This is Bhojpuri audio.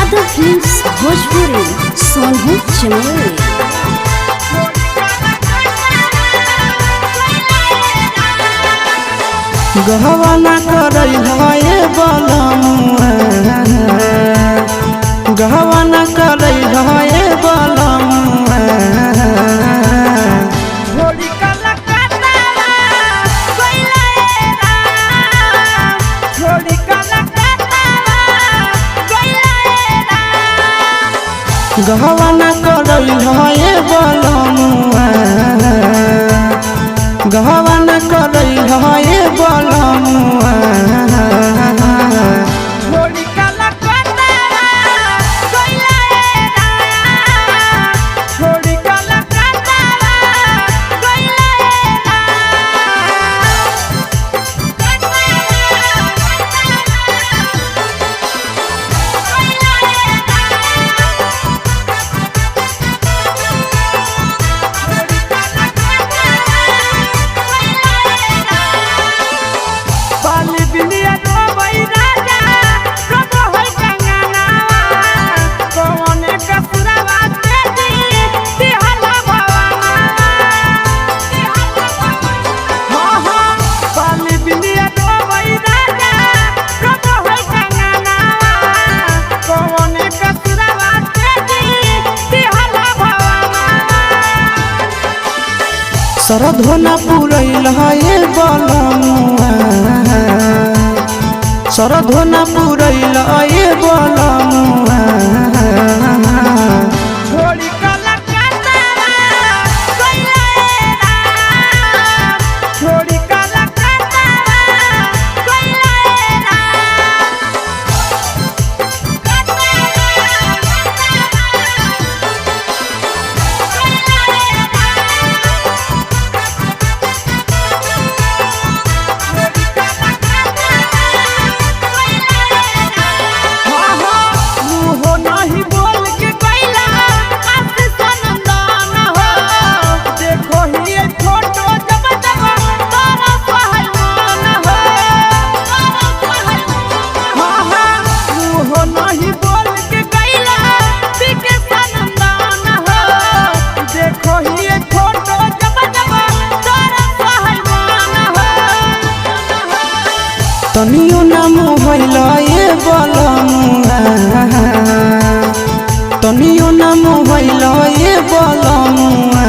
यादव फिल्म्स भोजपुरी सोनू चमोली। गहवाना करई है बलमुआ, गहवाना करई है बलमुआ। गहवाना करई है बलमुआ, गहवाना करई है बलमुआ। सरधोना पुरैल है बलमुआ, सरधोना पुरैल है बलमुआ। तनियो नाम होइल ये बलमुआ, तनियो नाम होइल ये बलमुआ।